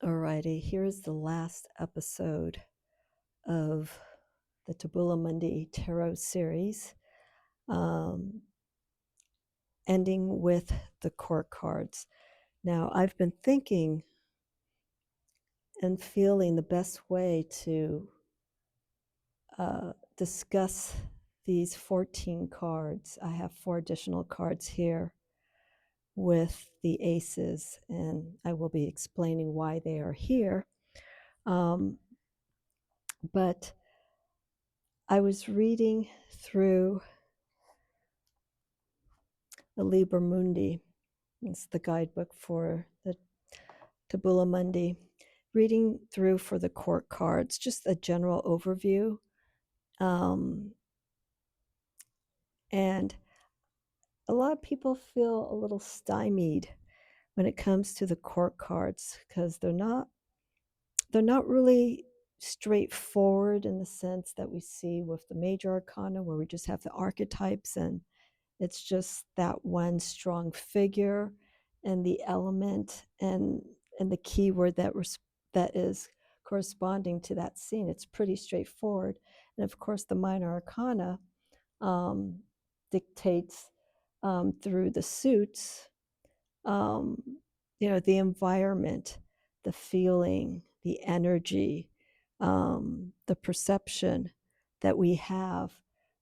Alrighty, here's the last episode of the Tabula Mundi Tarot series, ending with the court cards. Now, I've been thinking and feeling the best way to discuss these 14 cards. I have 4 additional cards here with the aces, and I will be explaining why they are here. But I was reading through the Liber Mundi. It's the guidebook for the Tabula Mundi. Reading through for the court cards, just a general overview. And a lot of people feel a little stymied when it comes to the court cards because they're not really straightforward in the sense that we see with the major arcana, where we just have the archetypes and it's just that one strong figure and the element and the keyword that is corresponding to that scene. It's pretty straightforward. And of course, the minor arcana dictates through the suits, the environment, the feeling, the energy, the perception that we have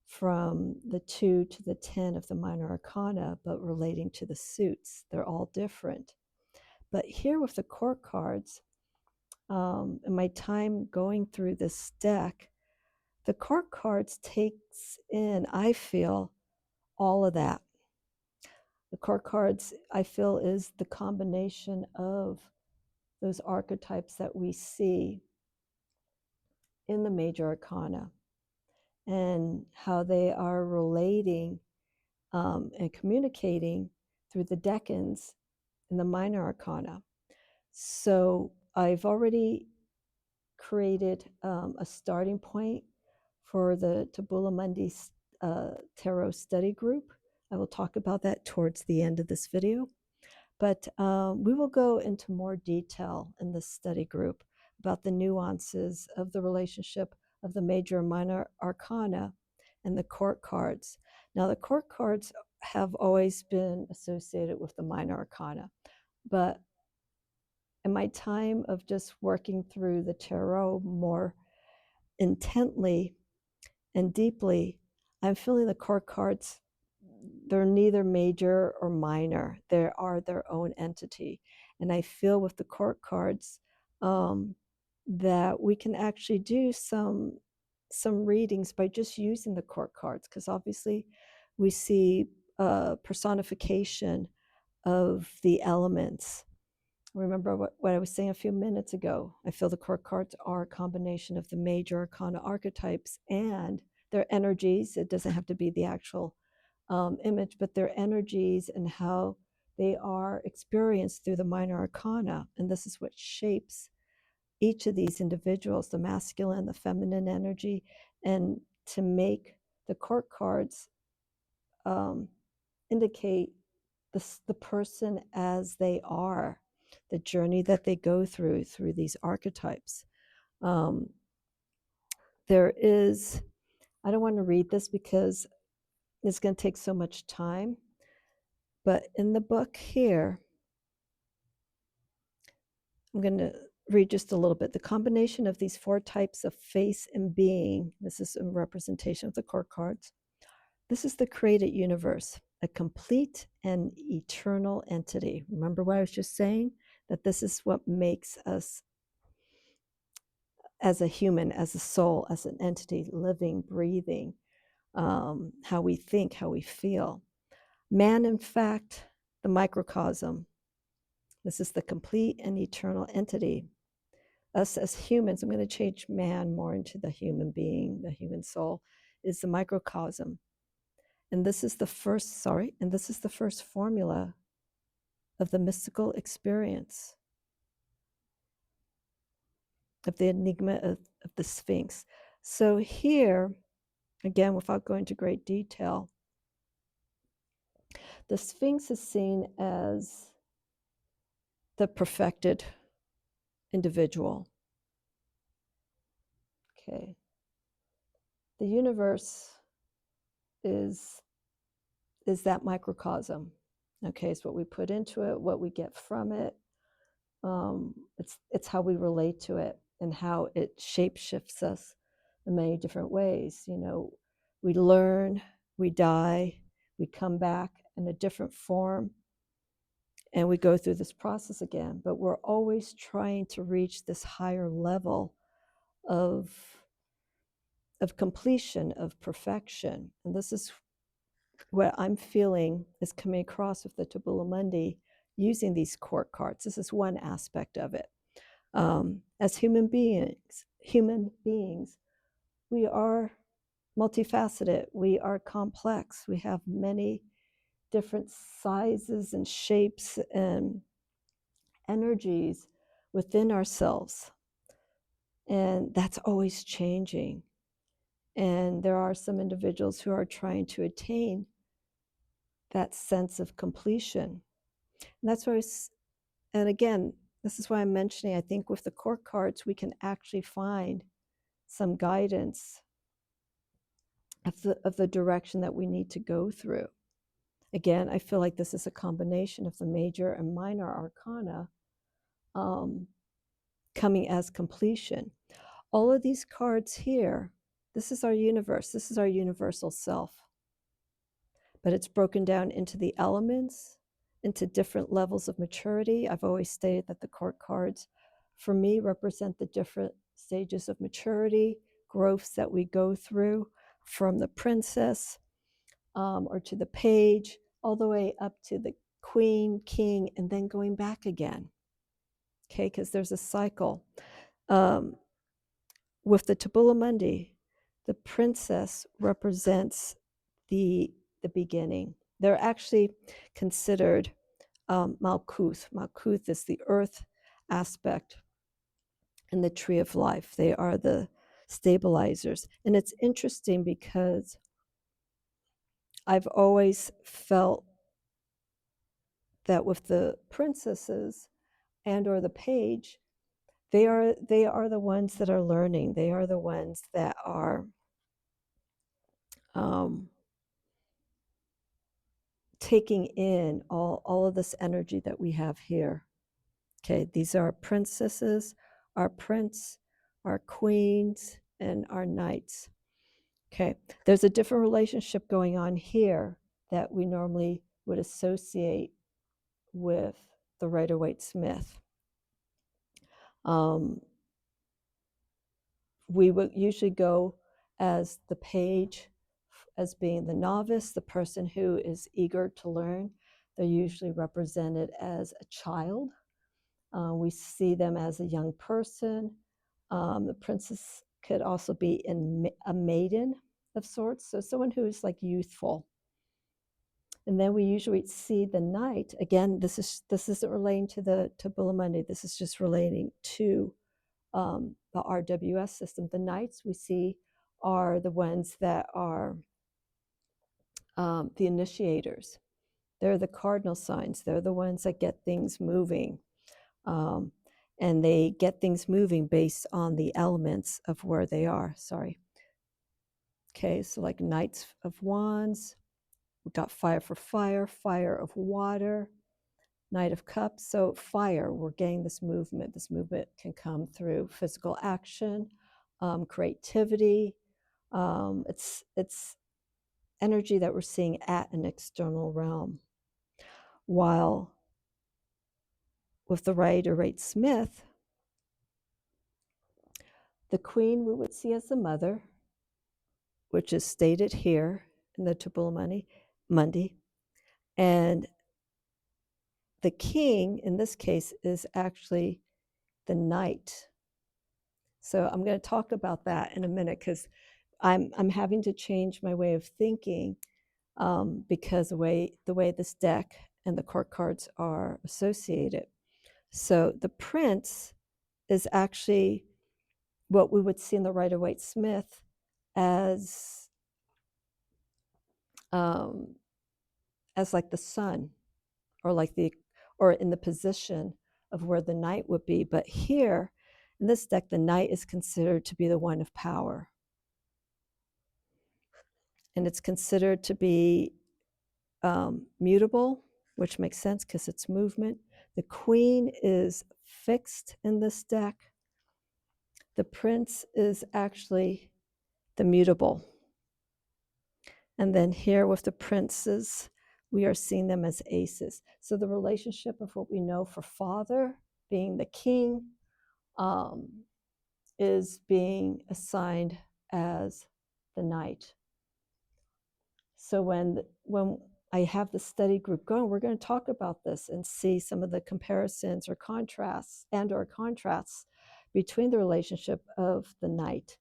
from the 2 to the 10 of the minor arcana, but relating to the suits. They're all different. But here with the court cards, in my time going through this deck, the court cards takes in, I feel, all of that. The court cards, I feel, is the combination of those archetypes that we see in the major arcana and how they are relating and communicating through the decans in the minor arcana. So I've already created a starting point for the Tabula Mundi Tarot study group. I will talk about that towards the end of this video. But we will go into more detail in this study group about the nuances of the relationship of the major and minor arcana and the court cards. Now, the court cards have always been associated with the minor arcana, but in my time of just working through the tarot more intently and deeply, I'm feeling the court cards, they're neither major or minor. They are their own entity. And I feel with the court cards that we can actually do some readings by just using the court cards, because obviously we see personification of the elements. Remember what I was saying a few minutes ago. I feel the court cards are a combination of the major arcana archetypes and their energies. It doesn't have to be the actual image, but their energies and how they are experienced through the minor arcana. And this is what shapes each of these individuals, the masculine, the feminine energy, and to make the court cards indicate the person as they are, the journey that they go through these archetypes. There is, I don't want to read this because it's going to take so much time, but in the book here, I'm going to read just a little bit. The combination of these 4 types of face and being, this is a representation of the court cards. This is the created universe, a complete and eternal entity. Remember what I was just saying? That this is what makes us as a human, as a soul, as an entity, living, breathing, how we think, how we feel. Man, in fact, the microcosm. This is the complete and eternal entity. Us as humans, I'm going to change man more into the human being, the human soul, is the microcosm. And this is the first, formula of the mystical experience, of the enigma of the Sphinx. So here, again, without going into great detail, the Sphinx is seen as the perfected individual. Okay. The universe is that microcosm. Okay, it's what we put into it, what we get from it. It's how we relate to it and how it shape shifts us in many different ways. You know, we learn, we die, we come back in a different form, and we go through this process again. But we're always trying to reach this higher level of completion, of perfection. And this is what I'm feeling is coming across with the Tabula Mundi using these court cards. This is one aspect of it. As human beings, we are multifaceted. We are complex. We have many different sizes and shapes and energies within ourselves. And that's always changing. And there are some individuals who are trying to attain that sense of completion. And that's why, and again, this is why I'm mentioning, I think with the court cards, we can actually find some guidance of the direction that we need to go through. Again, I feel like this is a combination of the major and minor arcana coming as completion. All of these cards here, this is our universe. This is our universal self. But it's broken down into the elements, into different levels of maturity. I've always stated that the court cards, for me, represent the different stages of maturity, growths that we go through, from the princess or to the page, all the way up to the queen, king, and then going back again. Okay, because there's a cycle. With the Tabula Mundi, the princess represents the beginning. They're actually considered Malkuth. Malkuth is the earth aspect in the tree of life. They are the stabilizers. And it's interesting because I've always felt that with the princesses and or the page, they are the ones that are learning. They are the ones that are taking in all of this energy that we have here. Okay, these are our princesses, our prince, our queens, and our knights. Okay, there's a different relationship going on here that we normally would associate with the Rider-Waite-Smith. We would usually go as the page, as being the novice, the person who is eager to learn. They're usually represented as a child. We see them as a young person. The princess could also be a maiden of sorts, so someone who is like youthful. And then we usually see the knight. Again, this isn't relating to the Tabula Mundi. This is just relating to the RWS system. The knights we see are the ones that are the initiators. They're the cardinal signs. They're the ones that get things moving. And they get things moving based on the elements of where they are. Sorry. Okay, so like Knights of Wands, we've got fire for fire, fire of water, Knight of Cups. So fire, we're getting this movement. This movement can come through physical action, creativity. It's energy that we're seeing at an external realm. While with the Rider-Waite-Smith, the queen we would see as the mother, which is stated here in the Tabula Mundi. And the king, in this case, is actually the knight. So I'm going to talk about that in a minute because I'm having to change my way of thinking because the way this deck and the court cards are associated. So the prince is actually what we would see in the Rider-Waite-Smith as like the sun, or in the position of where the knight would be. But here in this deck, the knight is considered to be the one of power. And it's considered to be mutable, which makes sense because it's movement. The queen is fixed in this deck. The prince is actually the mutable. And then here with the princes, we are seeing them as aces. So the relationship of what we know for father being the king is being assigned as the knight. So when I have the study group going, we're going to talk about this and see some of the comparisons or contrasts between the relationship of the knight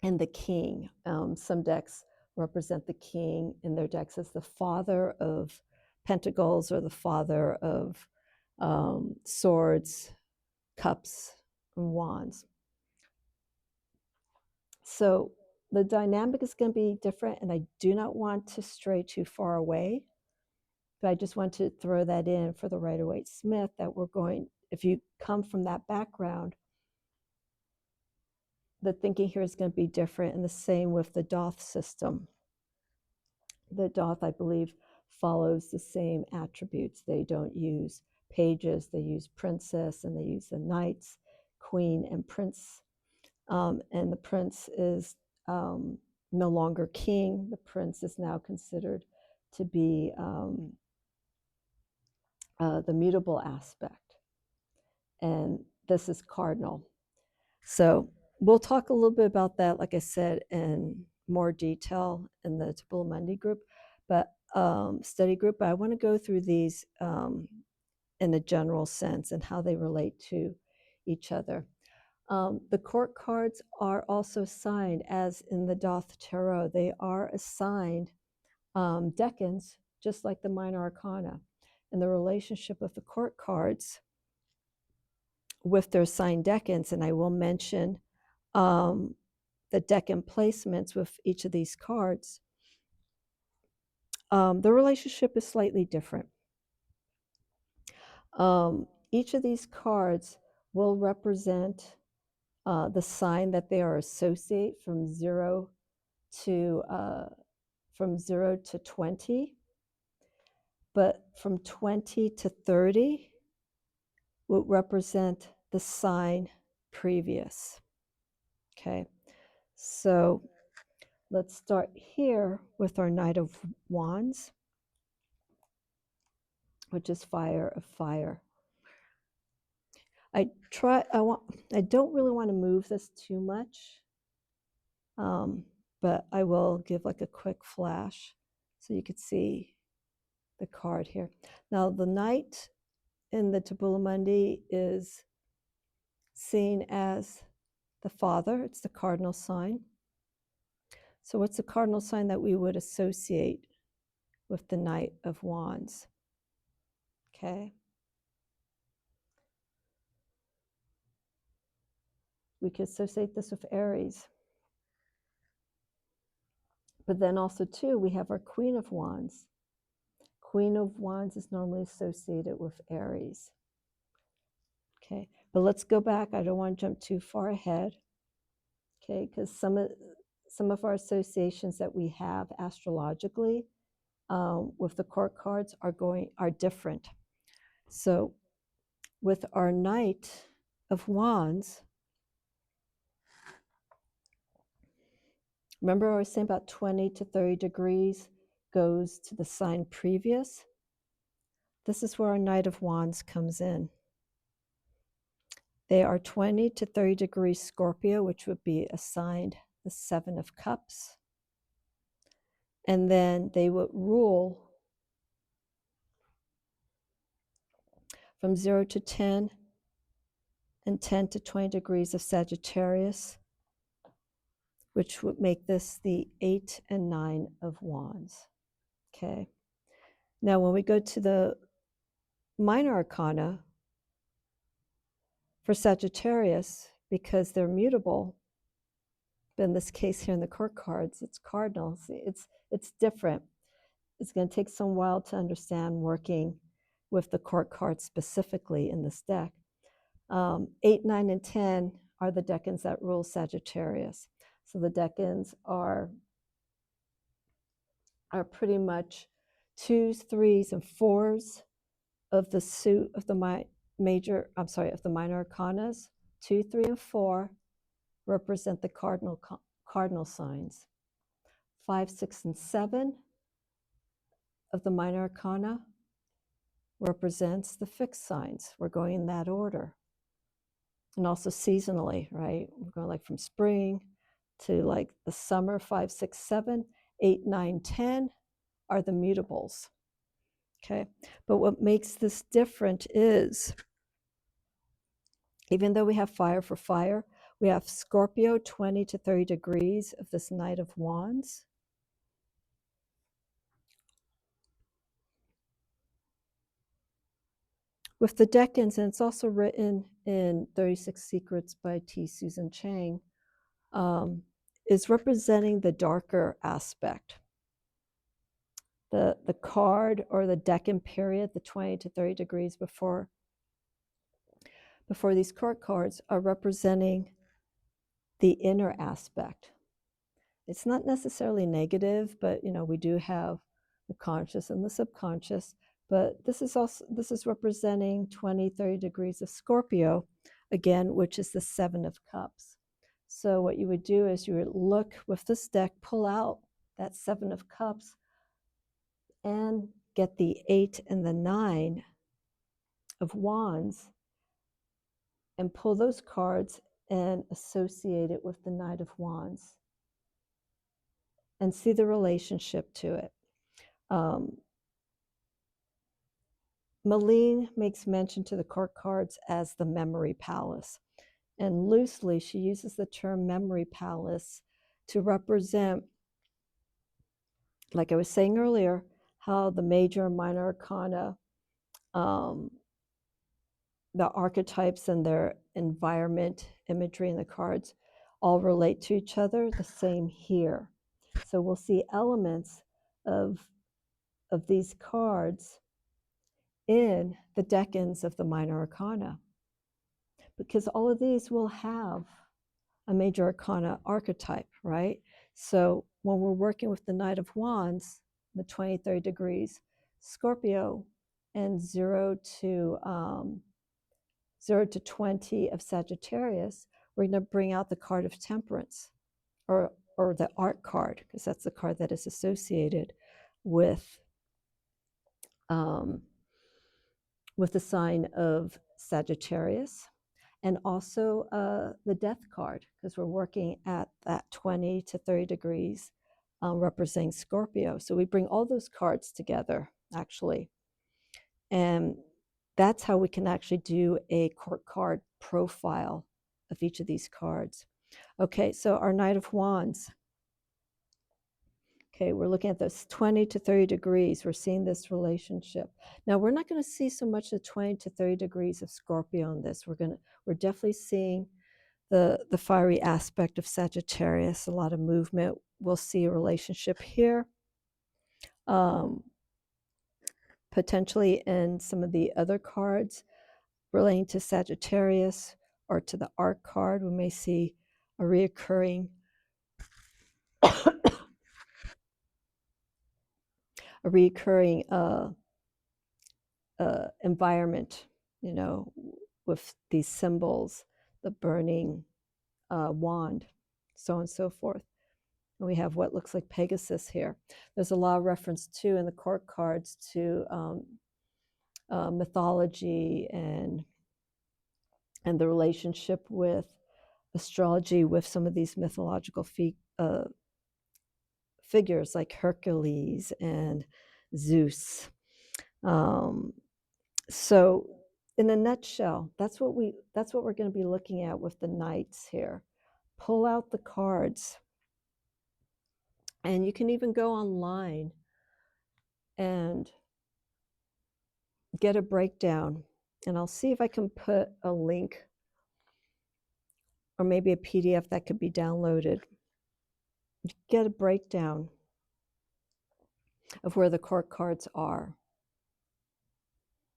and the king. Some decks represent the king in their decks as the father of pentacles or the father of swords, cups, and wands. So the dynamic is going to be different, and I do not want to stray too far away, but I just want to throw that in for the Rider-Waite-Smith that we're going, if you come from that background, the thinking here is going to be different, and the same with the Doth system. The Doth, I believe, follows the same attributes. They don't use pages, they use princess, and they use the knights, queen, and prince. And the prince is no longer king. The prince is now considered to be the mutable aspect. And this is cardinal. So we'll talk a little bit about that, like I said, in more detail in the Tabula Mundi group, but study group. But I want to go through these in a general sense and how they relate to each other. The court cards are also assigned, as in the Doth Tarot, they are assigned decans, just like the minor arcana. And the relationship of the court cards with their assigned decans, and I will mention the decan placements with each of these cards, the relationship is slightly different. Each of these cards will represent the sign that they are associate from 0 to 20, but from 20 to 30 would represent the sign previous. Okay, so let's start here with our Knight of Wands, which is fire of fire. I don't really want to move this too much, but I will give like a quick flash so you could see the card here. Now the knight in the Tabula Mundi is seen as the father. It's the cardinal sign. So what's the cardinal sign that we would associate with the Knight of Wands? Okay. We could associate this with Aries. But then also, too, we have our Queen of Wands. Queen of Wands is normally associated with Aries. Okay, but let's go back. I don't want to jump too far ahead. Okay, because some of our associations that we have astrologically with the court cards are different. So with our Knight of Wands, remember I was saying about 20 to 30 degrees goes to the sign previous? This is where our Knight of Wands comes in. They are 20 to 30 degrees Scorpio, which would be assigned the Seven of Cups. And then they would rule from 0 to 10 and 10 to 20 degrees of Sagittarius, which would make this the 8 and 9 of Wands. Okay. Now, when we go to the minor arcana for Sagittarius, because they're mutable, but in this case here in the court cards, it's cardinals. It's different. It's going to take some while to understand working with the court cards specifically in this deck. 8, 9, and 10 are the decans that rule Sagittarius. So the decans are pretty much 2s, 3s, and 4s of the suit of the minor arcanas. 2, 3, and 4 represent the cardinal signs. 5, 6, and 7 of the minor arcana represents the fixed signs. We're going in that order. And also seasonally, right? We're going like from spring to like the summer. 5, 6, 7, 8, 9, 10 are the mutables. Okay. But what makes this different is, even though we have fire for fire, we have Scorpio 20 to 30 degrees of this Knight of Wands. With the decans, and it's also written in 36 Secrets by T. Susan Chang, is representing the darker aspect. The card or the decan period, the 20 to 30 degrees before these court cards, are representing the inner aspect. It's not necessarily negative, but we do have the conscious and the subconscious. But this is representing 20, 30 degrees of Scorpio, again, which is the 7 of Cups. So what you would do is you would look with this deck, pull out that 7 of Cups, and get the 8 and the 9 of Wands, and pull those cards and associate it with the Knight of Wands, and see the relationship to it. Meleen makes mention to the court cards as the memory palace. And loosely, she uses the term memory palace to represent, like I was saying earlier, how the major and minor arcana, the archetypes and their environment imagery in the cards all relate to each other. The same here. So we'll see elements of these cards in the decans of the minor arcana, because all of these will have a major arcana archetype, right? So when we're working with the Knight of Wands, the 20, 30 degrees, Scorpio, and 0 to 20 of Sagittarius, we're going to bring out the card of Temperance, or the Art card, because that's the card that is associated with the sign of Sagittarius, and also the Death card, because we're working at that 20 to 30 degrees representing Scorpio. So we bring all those cards together, actually. And that's how we can actually do a court card profile of each of these cards. Okay, so our Knight of Wands. Okay, we're looking at this 20 to 30 degrees. We're seeing this relationship. Now, we're not going to see so much the 20 to 30 degrees of Scorpio in this. We're definitely seeing the fiery aspect of Sagittarius, a lot of movement. We'll see a relationship here. Potentially in some of the other cards relating to Sagittarius or to the Art card, we may see a reoccurring environment, with these symbols, the burning wand, so on and so forth. And we have what looks like Pegasus here. There's a lot of reference too in the court cards to mythology and the relationship with astrology with some of these mythological figures like Hercules and Zeus. So in a nutshell, that's what we're going to be looking at with the knights here. Pull out the cards, and you can even go online and get a breakdown, and I'll see if I can put a link or maybe a PDF that could be downloaded. Get a breakdown of where the court cards are.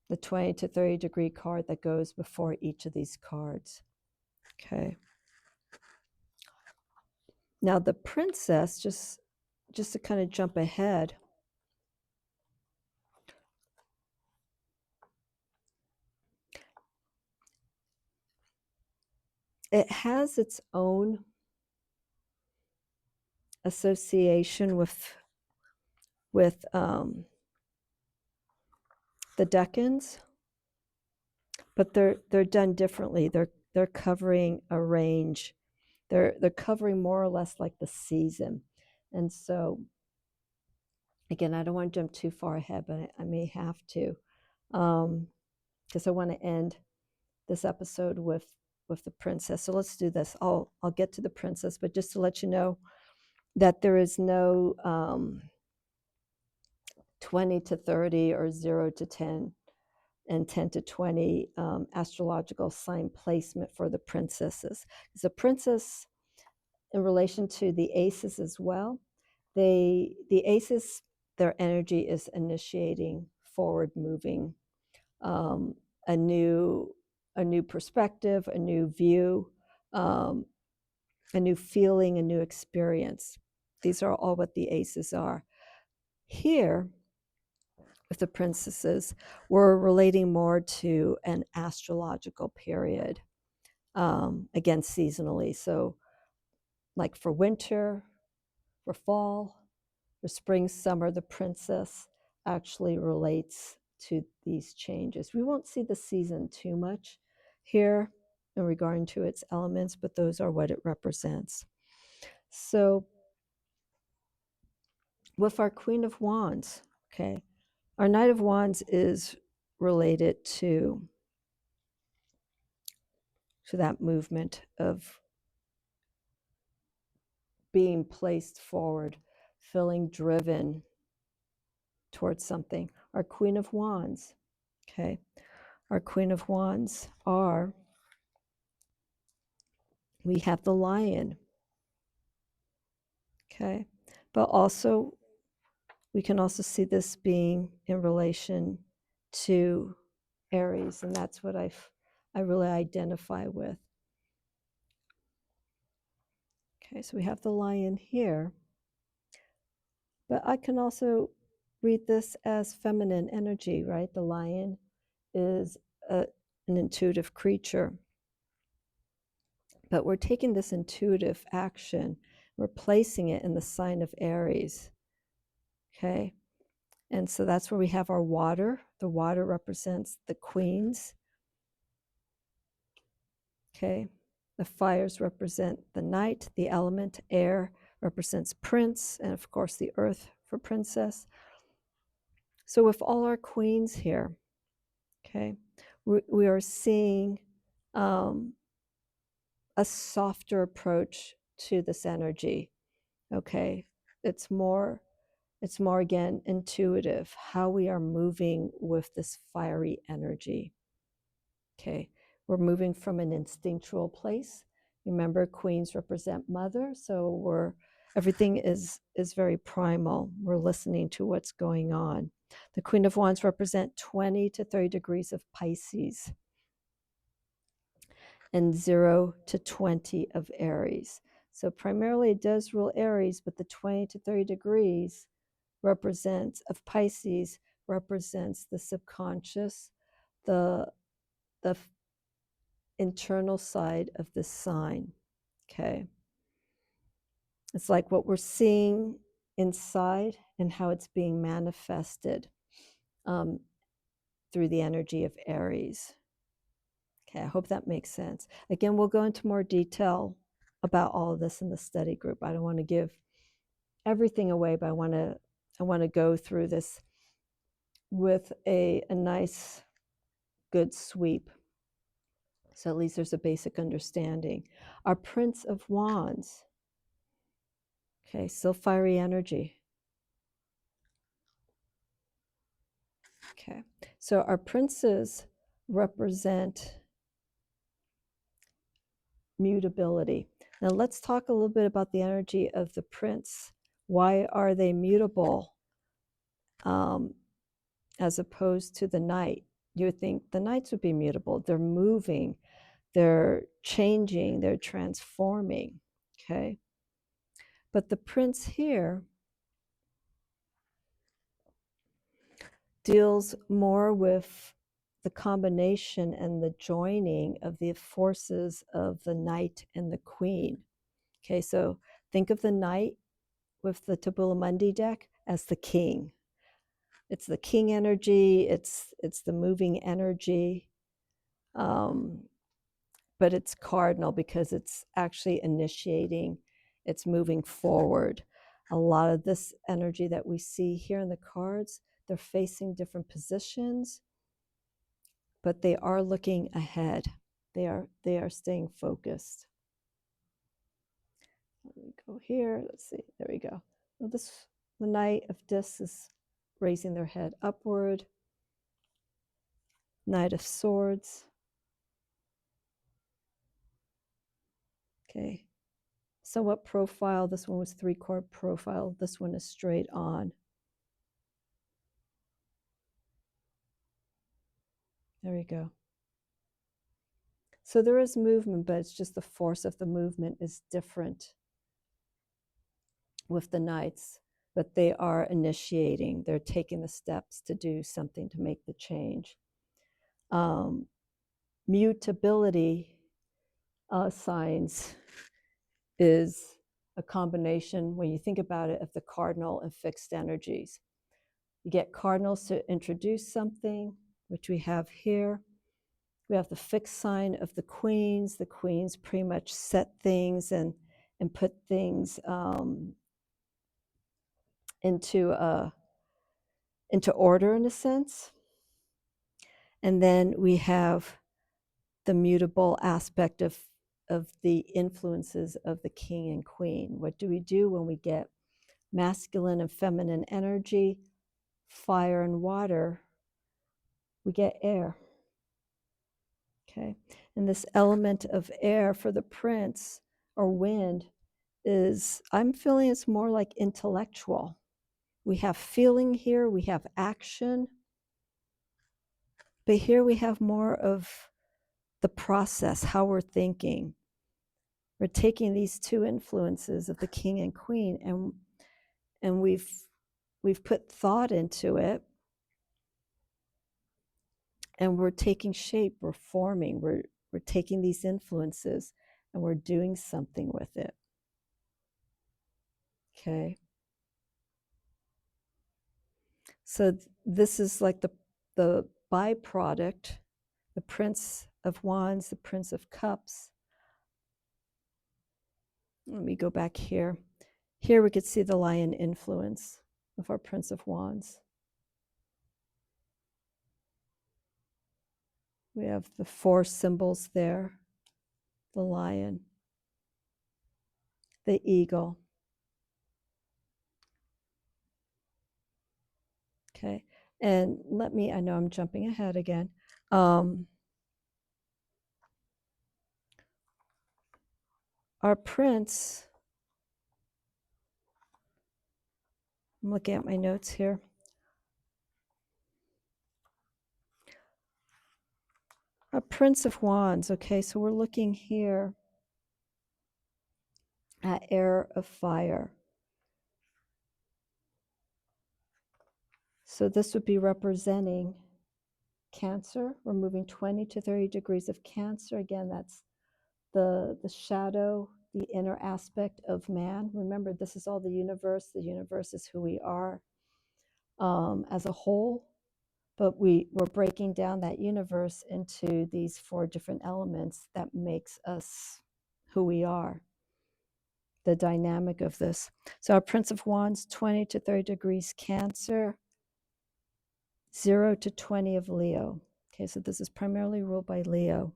the 20 to 30 degree card that goes before each of these cards. Okay. Now the princess, just to kind of jump ahead, it has its own association with the decans, but they're done differently. They're covering a range. They're covering more or less like the season. And so again, I don't want to jump too far ahead, but I may have to, because I want to end this episode with the princess. So let's do this. I'll get to the princess, but just to let you know that there is no 20 to 30 or 0 to 10 and 10 to 20 astrological sign placement for the princesses. It's a princess in relation to the aces as well. The aces, their energy is initiating, forward moving, a new perspective, a new view, a new feeling, a new experience. These are all what the aces are. Here, with the princesses, we're relating more to an astrological period, again, seasonally. So, like for winter, for fall, for spring, summer, the princess actually relates to these changes. We won't see the season too much here in regard to its elements, but those are what it represents. So, with our Queen of Wands, okay, our Knight of Wands is related to that movement of being placed forward, feeling driven towards something. Our Queen of Wands, okay, our Queen of Wands we have the Lion, okay, but also we can also see this being in relation to Aries, and that's what I really identify with. Okay, so we have the Lion here, but I can also read this as feminine energy, right? The lion is an intuitive creature, but we're taking this intuitive action, we're placing it in the sign of Aries, okay? And so that's where we have our water. The water represents the queens, okay? The fires represent the night, the element, air represents prince, and of course the earth for princess. So with all our queens here, okay, we are seeing a softer approach to this energy, okay? It's more again intuitive, how we are moving with this fiery energy, okay? We're moving from an instinctual place. Remember, queens represent mother, so everything is very primal. We're listening to what's going on. The Queen of Wands represent 20 to 30 degrees of Pisces and 0 to 20 of Aries. So primarily it does rule Aries, but the 20 to 30 degrees of Pisces represents the subconscious, the internal side of this sign, okay? It's like what we're seeing inside and how it's being manifested through the energy of Aries. Okay, I hope that makes sense. Again, we'll go into more detail about all of this in the study group. I don't want to give everything away, but I want to go through this with a nice, good sweep. So at least there's a basic understanding. Our Prince of Wands, okay, still fiery energy. Okay, so our princes represent mutability. Now let's talk a little bit about the energy of the prince. Why are they mutable as opposed to the knight? You would think the knights would be mutable. They're moving, they're changing, they're transforming, okay? But the prince here deals more with the combination and the joining of the forces of the knight and the queen. Okay, so think of the knight with the Tabula Mundi deck as the king. It's the king energy, it's the moving energy, but it's cardinal because it's actually initiating, it's moving forward. A lot of this energy that we see here in the cards, they're facing different positions, but they are looking ahead. They are staying focused. Let me go here. Let's see. There we go. Well, the Knight of Discs is raising their head upward. Knight of Swords. Okay. So what profile? This one was 3-chord profile. This one is straight on. There we go. So there is movement, but it's just the force of the movement is different with the knights, but they are initiating. They're taking the steps to do something to make the change. Mutability signs is a combination, when you think about it, of the cardinal and fixed energies. You get cardinals to introduce something, which we have here. We have the fixed sign of the queens. The queens pretty much set things and put things into order in a sense. And then we have the mutable aspect of the influences of the king and queen. What do we do when we get masculine and feminine energy, fire and water? We get air. Okay. And this element of air for the prince, or wind, is, I'm feeling it's more like intellectual. We have feeling here, we have action, but here we have more of the process, how we're thinking. We're taking these two influences of the king and queen, and we've put thought into it, and we're taking shape, we're forming, we're taking these influences and we're doing something with it. Okay. So this is like the byproduct, the Prince of Wands, the Prince of Cups. Let me go back here. Here we could see the lion influence of our Prince of Wands. We have the 4 symbols there, the lion, the eagle. Okay, and I know I'm jumping ahead again. Our prince, I'm looking at my notes here. Our Prince of Wands, okay, so we're looking here at air of fire. So this would be representing Cancer. We're moving 20 to 30 degrees of Cancer. Again, that's the shadow, the inner aspect of man. Remember, this is all the universe. The universe is who we are as a whole, but we're breaking down that universe into these 4 different elements that makes us who we are, the dynamic of this. So our Prince of Wands, 20 to 30 degrees Cancer, 0 to 20 of Leo. Okay, so this is primarily ruled by Leo.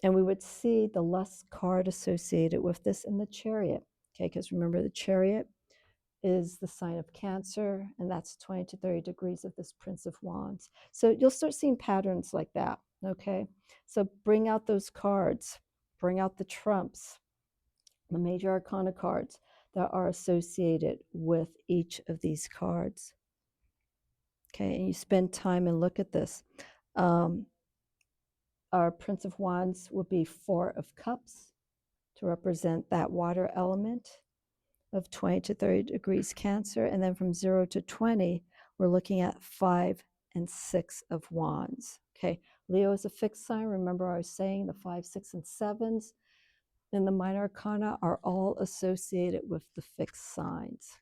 And we would see the lust card associated with this in the Chariot. Okay, because remember, the Chariot is the sign of Cancer, and that's 20 to 30 degrees of this Prince of Wands. So you'll start seeing patterns like that. Okay, so bring out those cards, bring out the trumps, the major arcana cards that are associated with each of these cards. Okay, and you spend time and look at this. Our Prince of Wands will be 4 of Cups to represent that water element of 20 to 30 degrees Cancer. And then from 0 to 20, we're looking at 5 and 6 of Wands. Okay, Leo is a fixed sign. Remember, I was saying the 5, 6, and 7s in the minor arcana are all associated with the fixed signs.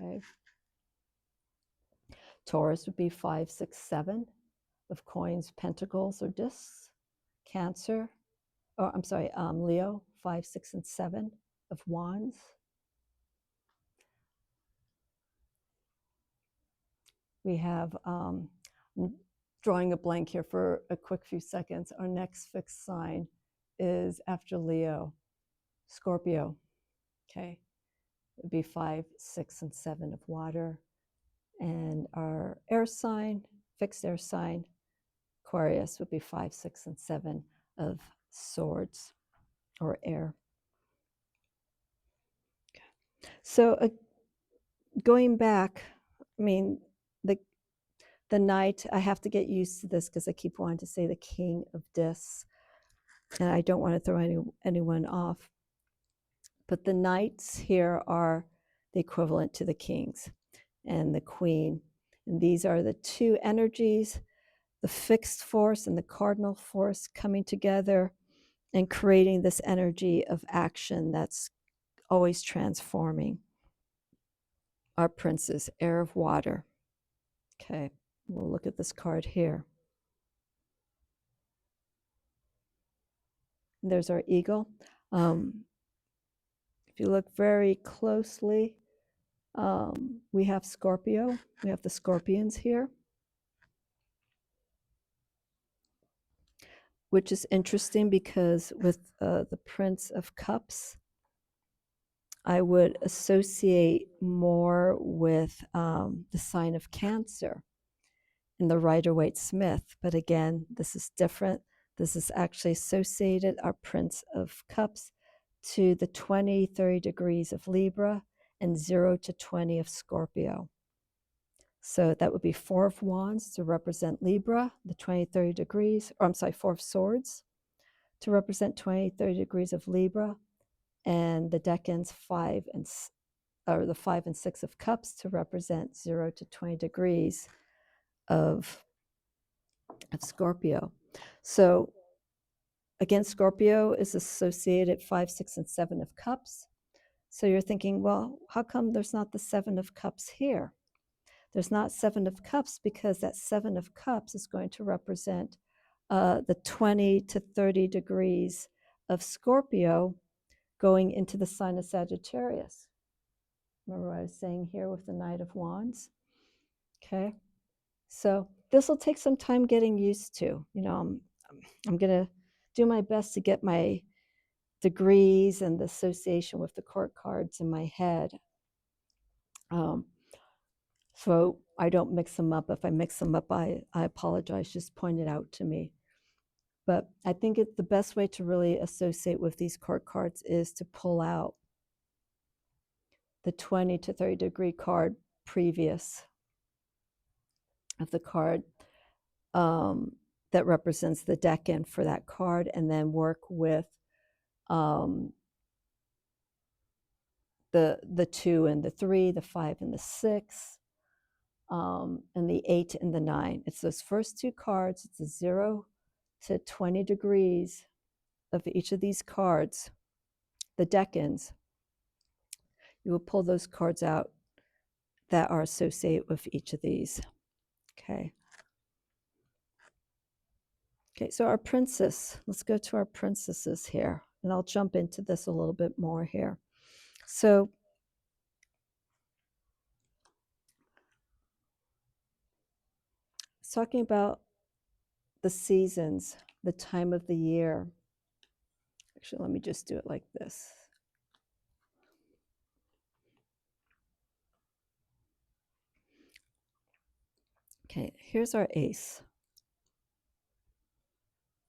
Okay, Taurus would be 5, 6, 7 of coins, pentacles, or discs. Cancer, Leo, 5, 6, and 7 of wands. We have, I'm drawing a blank here for a quick few seconds. Our next fixed sign is after Leo, Scorpio. Okay, it would be 5, 6, and 7 of water. And our air sign, fixed air sign, Aquarius, would be 5, 6, and 7 of swords or air. Okay. So going back, I mean, the knight, I have to get used to this because I keep wanting to say the king of discs, and I don't want to throw anyone off. But the knights here are the equivalent to the kings and the queen. And these are the two energies, the fixed force and the cardinal force coming together and creating this energy of action that's always transforming. Our princes, air of water. Okay, we'll look at this card here. There's our eagle. If you look very closely, we have Scorpio. We have the scorpions here, which is interesting because with the Prince of Cups, I would associate more with the sign of Cancer in the Rider-Waite-Smith. But again, this is different. This is actually associated, our Prince of Cups, to the 20, 30 degrees of Libra and 0 to 20 of Scorpio. So that would be 4 of Wands to represent Libra, the 20, 30 degrees, 4 of Swords to represent 20, 30 degrees of Libra, and the decans 5 and 6 of Cups to represent 0 to 20 degrees of Scorpio. So again, Scorpio is associated 5, 6, and 7 of Cups. So you're thinking, well, how come there's not the 7 of Cups here? There's not 7 of Cups because that 7 of Cups is going to represent the 20 to 30 degrees of Scorpio going into the sign of Sagittarius. Remember what I was saying here with the Knight of Wands? Okay. So this will take some time getting used to. You know, I'm going to do my best to get my degrees and the association with the court cards in my head. So I don't mix them up. If I mix them up, I apologize. Just point it out to me. But I think the best way to really associate with these court cards is to pull out the 20 to 30 degree card previous of the card that represents the decan for that card, and then work with the 2 and the 3, the 5 and the 6, and the 8 and the 9. It's those first two cards. It's a 0 to 20 degrees of each of these cards, the decans. You will pull those cards out that are associated with each of these. Okay. Okay, so our princess, let's go to our princesses here, and I'll jump into this a little bit more here. So it's talking about the seasons, the time of the year. Actually, let me just do it like this. Okay, here's our ace.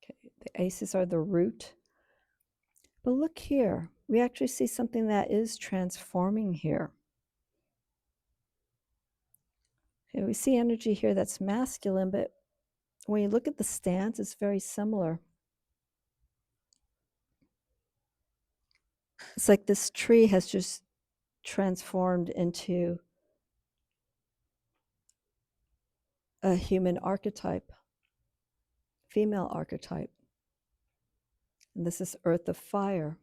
Okay, the aces are the root. But look here, we actually see something that is transforming here. Okay, we see energy here that's masculine, but when you look at the stance, it's very similar. It's like this tree has just transformed into a human archetype, female archetype. And this is earth of fire.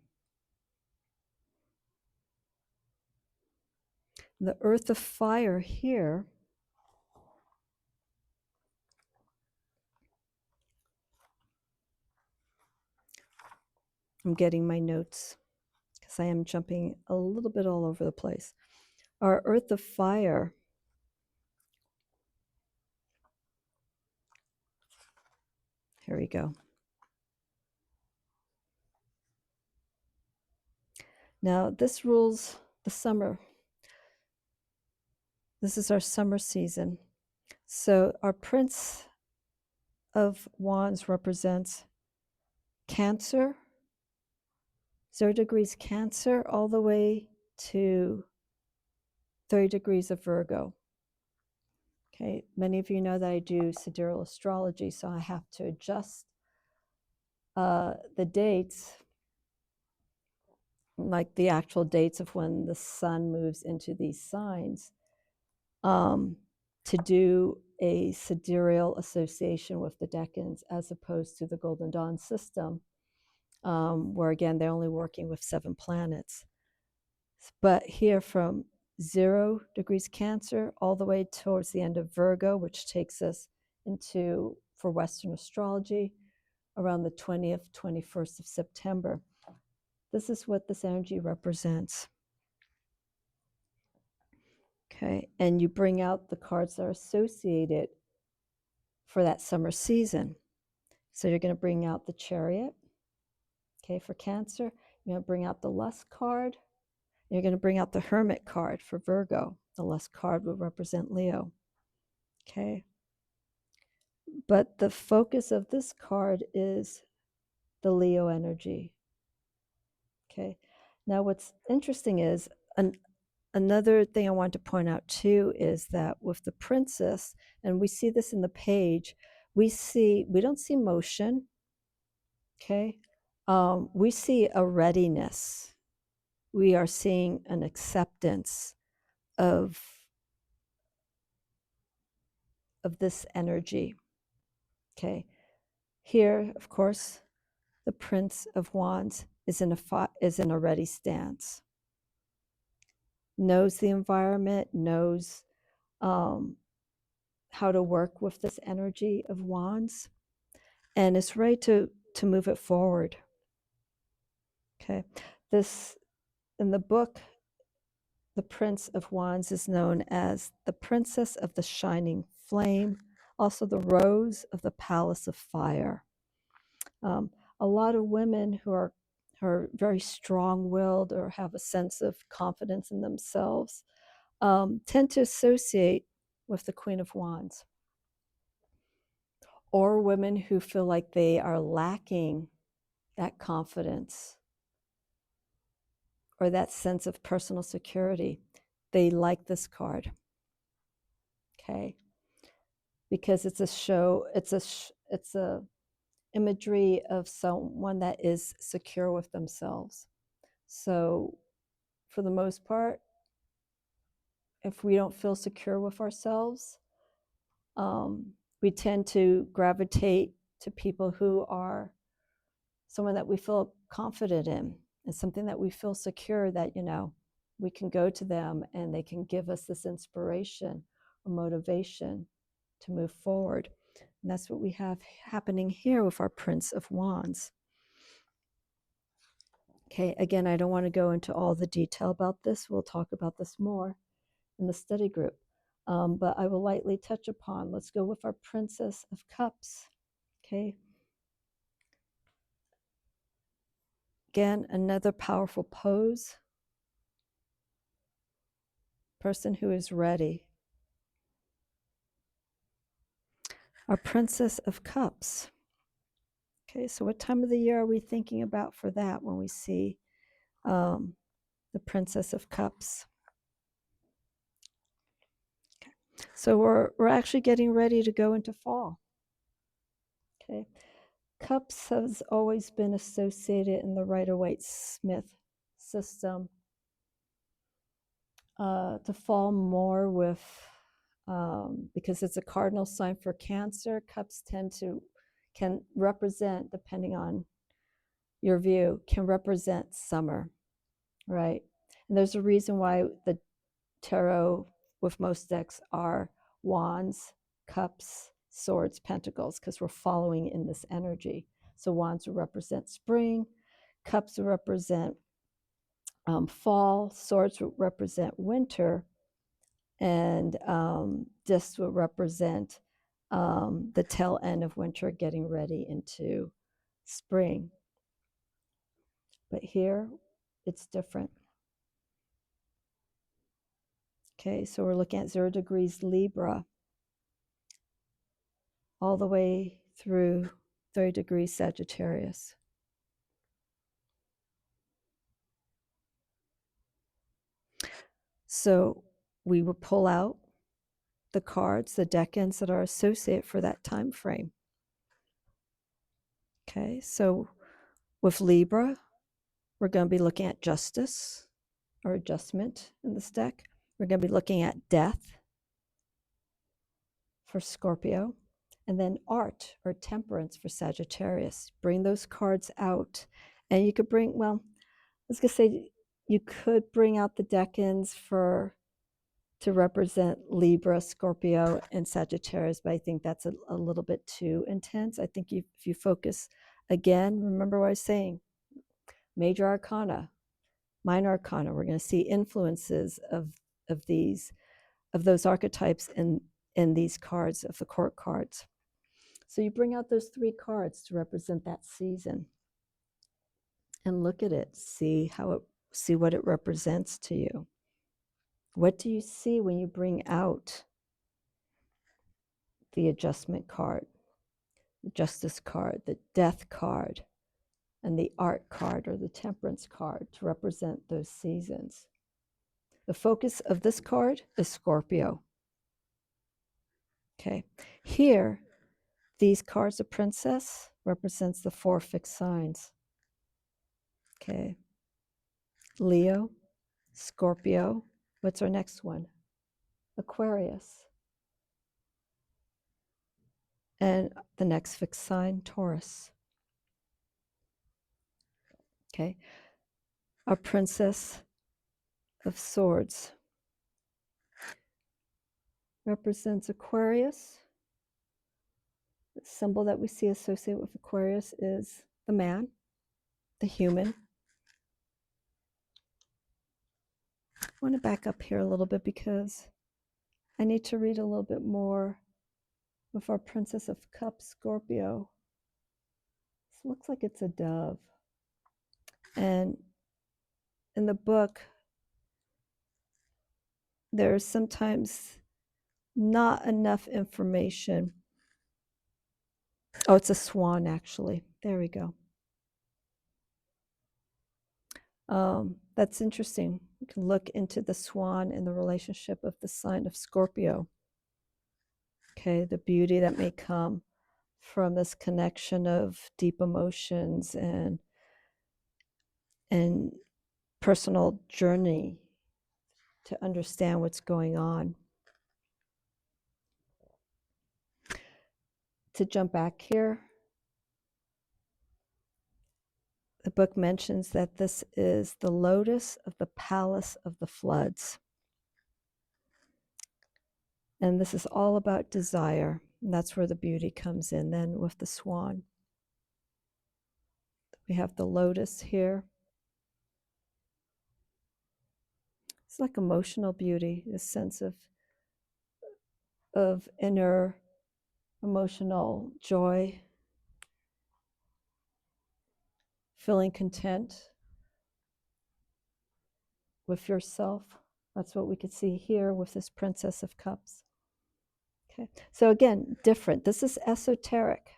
The earth of fire here I'm getting my notes because I am jumping a little bit all over the place. Our earth of fire here we go. Now this rules the summer. This is our summer season. So our Prince of Wands represents Cancer, 0 degrees Cancer, all the way to 30 degrees of Virgo. Okay, many of you know that I do sidereal astrology, so I have to adjust the dates, like the actual dates of when the sun moves into these signs, to do a sidereal association with the decans as opposed to the Golden Dawn system, where again, they're only working with 7 planets. But here from 0 degrees Cancer all the way towards the end of Virgo, which takes us into, for Western astrology, around the 20th, 21st of September. This is what this energy represents. Okay, and you bring out the cards that are associated for that summer season. So you're going to bring out the Chariot, okay, for Cancer. You're going to bring out the Lust card. You're going to bring out the Hermit card for Virgo. The Lust card will represent Leo. Okay. But the focus of this card is the Leo energy. Okay. Now, what's interesting is another thing I want to point out too is that with the Princess, and we see this in the page, we don't see motion. Okay. We see a readiness. We are seeing an acceptance of this energy. Okay. Here, of course, the Prince of Wands is in a ready stance. Knows the environment, knows how to work with this energy of Wands, and is ready to move it forward. Okay. This, in the book, the Prince of Wands is known as the Princess of the Shining Flame, also the Rose of the Palace of Fire. A lot of women who are very strong-willed or have a sense of confidence in themselves tend to associate with the Queen of Wands. Or women who feel like they are lacking that confidence or that sense of personal security, they like this card. Okay, because it's a imagery of someone that is secure with themselves. So for the most part, if we don't feel secure with ourselves, we tend to gravitate to people who are someone that we feel confident in and something that we feel secure that, we can go to them and they can give us this inspiration or motivation to move forward. And that's what we have happening here with our Prince of Wands. Okay, again, I don't want to go into all the detail about this. We'll talk about this more in the study group. But I will lightly touch upon, let's go with our Princess of Cups. Okay. Again, another powerful pose. Person who is ready. Our Princess of Cups. Okay, so what time of the year are we thinking about for that when we see the Princess of Cups? Okay. So we're actually getting ready to go into fall. Okay. Cups has always been associated in the Rider-Waite-Smith system to fall more with, because it's a cardinal sign for Cancer, cups can represent, depending on your view, can represent summer, right? And there's a reason why the tarot with most decks are wands, cups, swords, pentacles, because we're following in this energy. So wands will represent spring, cups will represent fall, swords will represent winter, and discs will represent the tail end of winter, getting ready into spring. But here, it's different. Okay, so we're looking at 0 degrees Libra, all the way through 30 degrees Sagittarius. So we will pull out the cards, the decans that are associated for that time frame. Okay, so with Libra, we're going to be looking at justice or adjustment in this deck. We're going to be looking at death for Scorpio, and then art or temperance for Sagittarius. Bring those cards out. And you could bring, well, I was going to say, you could bring out the decans to represent Libra, Scorpio, and Sagittarius, but I think that's a little bit too intense. I think if you focus, again, remember what I was saying, major arcana, minor arcana, we're going to see influences of those archetypes in these cards, of the court cards. So you bring out those 3 cards to represent that season and look at it, see what it represents to you. What do you see when you bring out the adjustment card, the justice card, the death card, and the art card or the temperance card to represent those seasons? The focus of this card is Scorpio. Okay, here, these cards, the princess represents the 4 fixed signs. Okay, Leo, Scorpio. What's our next one? Aquarius. And the next fixed sign, Taurus. Okay, our princess of swords represents Aquarius. The symbol that we see associated with Aquarius is the man, the human. I want to back up here a little bit because I need to read a little bit more with our Princess of Cups, Scorpio. This looks like it's a dove. And in the book, there's sometimes not enough information. Oh, it's a swan, actually. There we go. That's interesting. You can look into the swan and the relationship of the sign of Scorpio. Okay, the beauty that may come from this connection of deep emotions and personal journey to understand what's going on. To jump back here, the book mentions that this is the lotus of the palace of the floods. And this is all about desire. And that's where the beauty comes in then with the swan. We have the lotus here. It's like emotional beauty, this sense of inner emotional joy, feeling content with yourself. That's what we could see here with this Princess of Cups. Okay, so again, different. This is esoteric.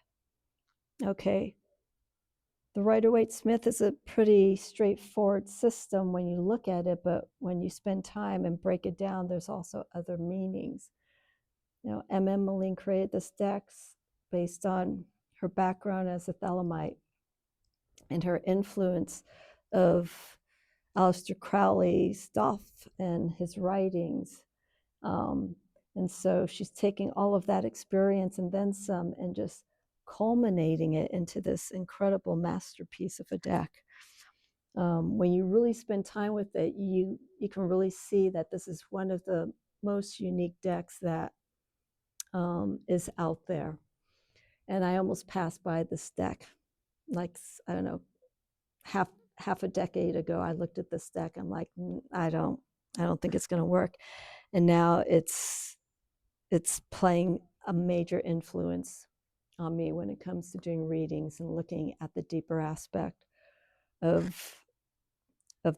Okay, the Rider-Waite-Smith is a pretty straightforward system when you look at it, but when you spend time and break it down, there's also other meanings. MM Meleen created this deck based on her background as a Thelemite and her influence of Aleister Crowley's stuff and his writings. And so she's taking all of that experience and then some and just culminating it into this incredible masterpiece of a deck. When you really spend time with it, you can really see that this is one of the most unique decks that is out there. And I almost passed by this deck, like, I don't know, half a decade ago. I looked at this deck. I'm like, I don't think it's going to work. And now it's playing a major influence on me when it comes to doing readings and looking at the deeper aspect of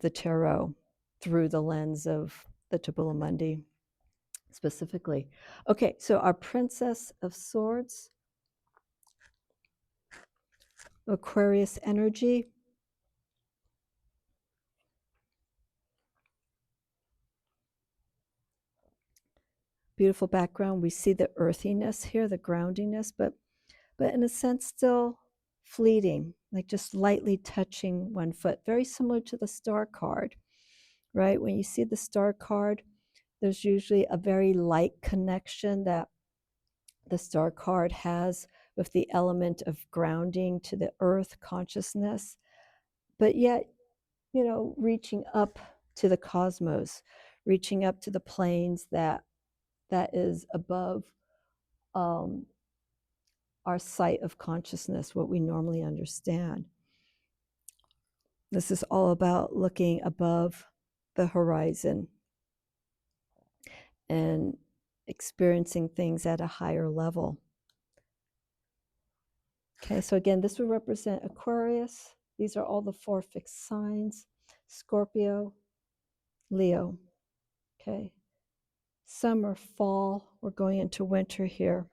the tarot through the lens of the Tabula Mundi specifically. Okay, so our Princess of Swords, Aquarius energy. Beautiful background. We see the earthiness here, the groundiness, but in a sense still fleeting, like just lightly touching one foot. Very similar to the Star card, right? When you see the Star card, there's usually a very light connection that the Star card has with the element of grounding to the earth consciousness, but yet, reaching up to the cosmos, reaching up to the planes that is above our sight of consciousness, what we normally understand. This is all about looking above the horizon and experiencing things at a higher level. Okay, so again, this would represent Aquarius. These are all the 4 fixed signs: Scorpio, Leo. Okay, summer, fall, we're going into winter here.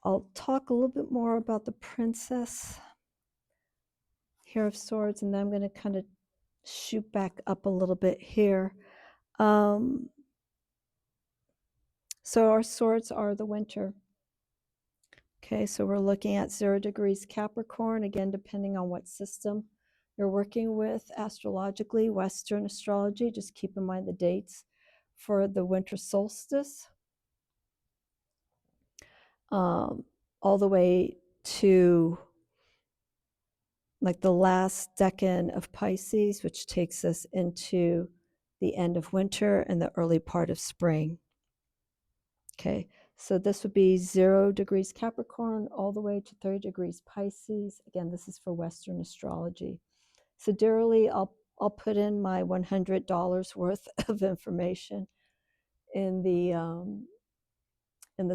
I'll talk a little bit more about the Princess here of Swords, and then I'm going to kind of shoot back up a little bit here. So our swords are the winter. Okay, so we're looking at 0 degrees Capricorn, again, depending on what system you're working with astrologically, Western astrology. Just keep in mind the dates for the winter solstice. All the way to like the last decan of Pisces, which takes us into the end of winter and the early part of spring. Okay, so this would be 0 degrees Capricorn all the way to 30 degrees Pisces. Again, this is for Western astrology. So dearly, I'll put in my $100 worth of information in the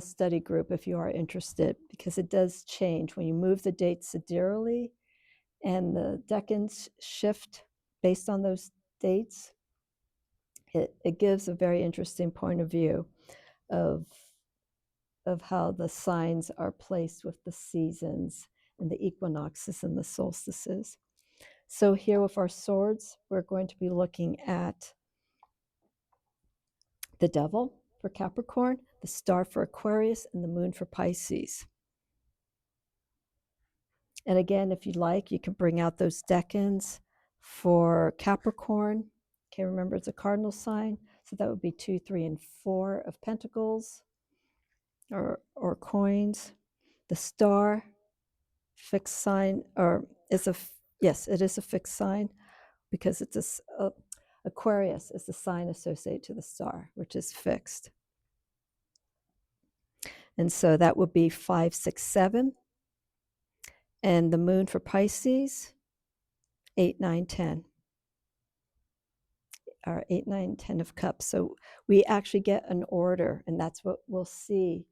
study group if you are interested, because it does change when you move the dates sidereally and the decans shift based on those dates. It gives a very interesting point of view of how the signs are placed with the seasons and the equinoxes and the solstices. So here with our swords, we're going to be looking at the devil for Capricorn, the star for Aquarius, and the moon for Pisces. And again, if you'd like, you can bring out those decans for Capricorn. Okay, remember it's a cardinal sign, so that would be 2, 3, and 4 of pentacles or coins. The star, fixed sign, or is yes, it is a fixed sign because it's Aquarius is the sign associated to the star, which is fixed. And so that would be 5, 6, 7. And the moon for Pisces, 8, 9, 10. Or 8, 9, 10 of cups. So we actually get an order, and that's what we'll see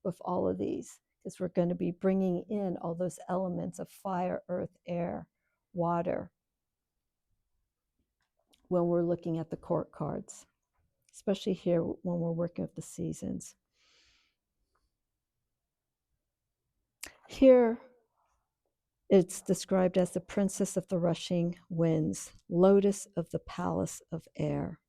with all of these, because we're going to be bringing in all those elements of fire, earth, air, water when we're looking at the court cards, especially here when we're working with the seasons. Here It's described as the princess of the rushing winds, lotus of the palace of air.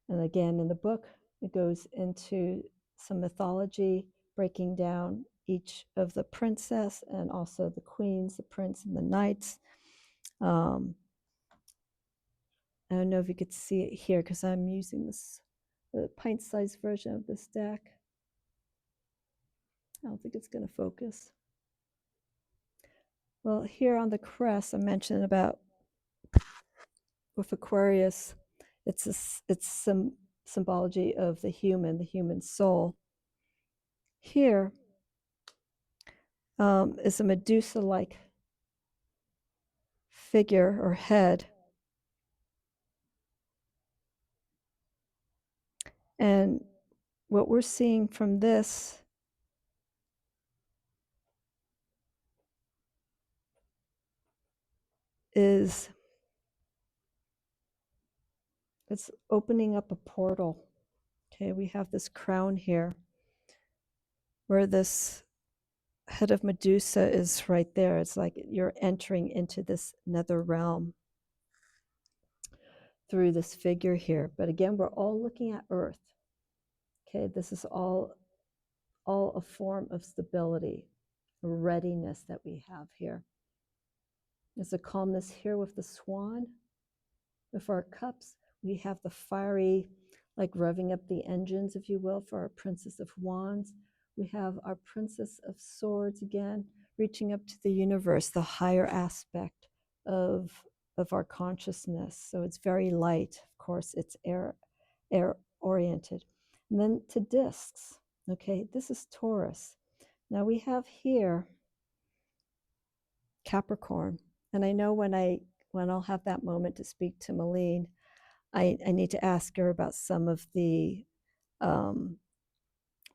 And again, in the book, it goes into some mythology, breaking down each of the princess and also the queens, the prince, and the knights. I don't know if you could see it here because I'm using the pint-sized version of this deck. I don't think it's going to focus. Well, here on the crest, I mentioned about with Aquarius, it's some symbology of the human soul. Here is a Medusa-like figure or head. And what we're seeing from this is it's opening up a portal. Okay, we have this crown here where this head of Medusa is right there. It's like you're entering into this nether realm through this figure here. But again, we're all looking at Earth. Okay, this is all a form of stability, a readiness that we have here. There's a calmness here with the swan. With our cups, we have the fiery, like revving up the engines, if you will, for our Princess of Wands. We have our Princess of Swords again, reaching up to the universe, the higher aspect of our consciousness. So it's very light. Of course, it's air oriented. And then to discs. Okay, this is Taurus. Now we have here Capricorn. And I know when I'll have that moment to speak to Meleen, I need to ask her about some of the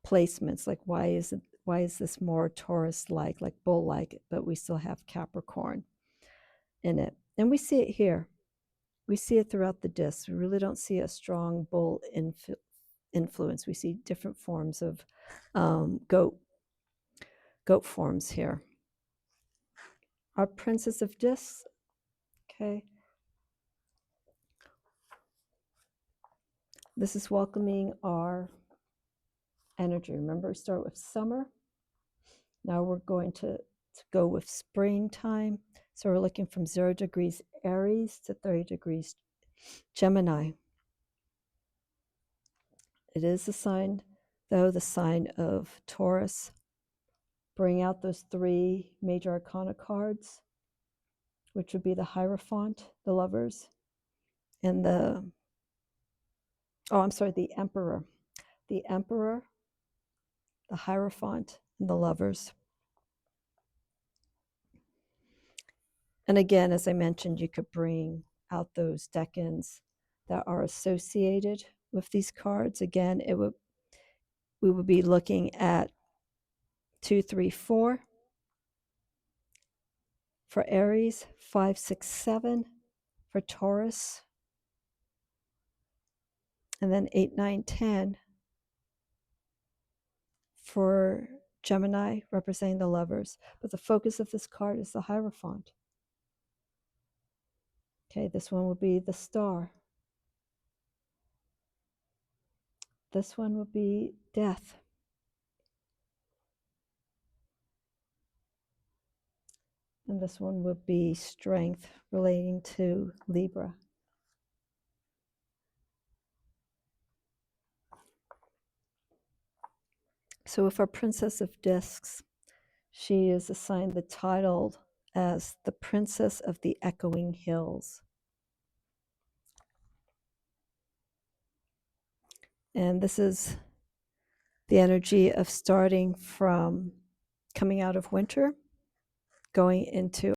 placements, like why is this more Taurus-like, like bull-like, but we still have Capricorn in it. And we see it here. We see it throughout the disc. We really don't see a strong bull influence. We see different forms of goat forms here. Our Princess of Discs, okay. This is welcoming our energy. Remember, we start with summer. Now we're going to go with springtime. So we're looking from 0 degrees Aries to 30 degrees Gemini. It is a sign, though, the sign of Taurus. Bring out those 3 major arcana cards, which would be the Hierophant, the Lovers, and the Emperor. The Emperor, the Hierophant, and the Lovers. And again, as I mentioned, you could bring out those decans that are associated with these cards. Again, we would be looking at 2, 3, 4 for Aries, 5, 6, 7 for Taurus, and then 8, 9, 10 for Gemini, representing the Lovers. But the focus of this card is the Hierophant. Okay, this one would be the Star. This one would be Death. And this one would be Strength, relating to Libra. So with our Princess of Discs, she is assigned the title as the Princess of the Echoing Hills. And this is the energy of starting from coming out of winter, going into